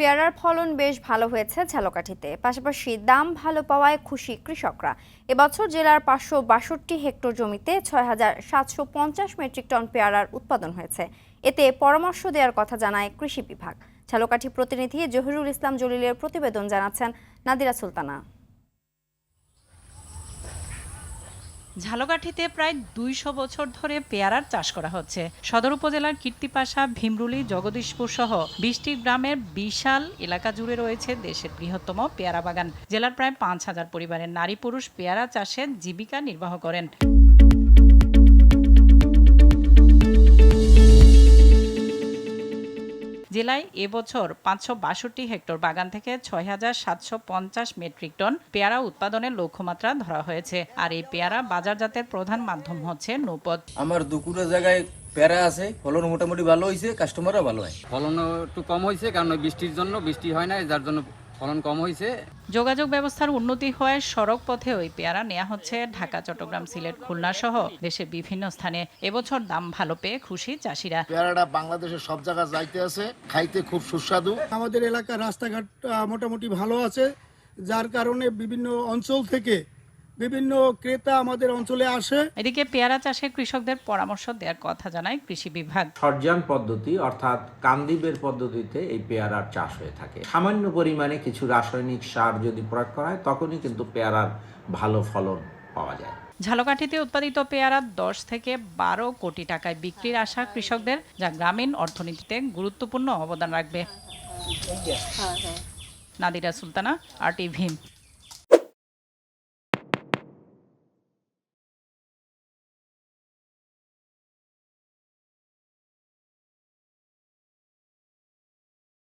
পেয়ারার ফলন বেশ ভালো হয়েছে ঝালকাঠিতে, পাশাপাশি দাম ভালো পাওয়ায় খুশি কৃষকরা। এবছর জেলার 562 হেক্টর জমিতে 6,750 মেট্রিক টন পেয়ারার উৎপাদন হয়েছে। এতে পরামর্শ দেওয়ার কথা জানায় কৃষি বিভাগ। ঝালকাঠি প্রতিনিধি জহিরুল ইসলাম জলিলের প্রতিবেদন, জানাচ্ছেন নাদিরা সুলতানা। ঝালকাঠিতে প্রায় 200 বছর ধরে পেয়ারার চাষ করা হচ্ছে। সদর উপজেলার কীর্তিপাশা, ভীমরুলি, জগদীশপুর সহ 20টি গ্রামের বিশাল এলাকা জুড়ে রয়েছে দেশের বৃহত্তম পেয়ারা বাগান। জেলার প্রায় 5,000 পরিবারের নারী পুরুষ পেয়ারা চাষে জীবিকা নির্বাহ করেন। জেলায় এবছর 562 হেক্টর বাগান থেকে 6,750 মেট্রিক টন পেয়ারা উৎপাদনের লক্ষ্যমাত্রা ধরা হয়েছে। আর এই পেয়ারা বাজারজাতের প্রধান মাধ্যম হচ্ছে নৌপথ। আমার দুকুড়া জায়গায় পেয়ারা আছে, ফলন মোটামুটি ভালো হয়েছে, কাস্টমাররা ভালো হয়। ফলন একটু কম হয়েছে কারণ বৃষ্টির জন্য, বৃষ্টি হয় না, যার জন্য ফলন কম হয়েছে। যোগাযোগ ব্যবস্থার উন্নতি হওয়ায় সড়ক পথে ওই পেয়ারা নেওয়া হচ্ছে ঢাকা, চট্টগ্রাম, সিলেট, খুলনা সহ দেশের বিভিন্ন স্থানে। এবছর দাম ভালো পেয়ে খুশি চাষিরা। পেয়ারাটা বাংলাদেশের সব জায়গায় যাইতে আছে, খাইতে খুব সুস্বাদু। আমাদের এলাকার রাস্তাঘাট মোটামুটি ভালো আছে, যার কারণে বিভিন্ন অঞ্চল থেকে বিভিন্ন ক্রেতা আমাদের অঞ্চলে আসে। এদিকে পেয়ারা চাষে কৃষকদের পরামর্শ দেওয়ার কথা জানায় কৃষি বিভাগ। সরজান পদ্ধতি অর্থাৎ কান্দিবের পদ্ধতিতে এই পেয়ারার চাষ হয়ে থাকে। সামান্য পরিমাণে কিছু রাসায়নিক সার যদি প্রয়োগ করা হয়, তখনই কিন্তু পেয়ারার ভালো ফলন পাওয়া যায়। ঝালকাঠিতে উৎপাদিত পেয়ারা 10 থেকে 12 কোটি টাকায় বিক্রির আশা কৃষকদের, যা গ্রামীণ অর্থনীতিতে গুরুত্বপূর্ণ অবদান রাখবে। নাদিরা সুলতানা, RTV।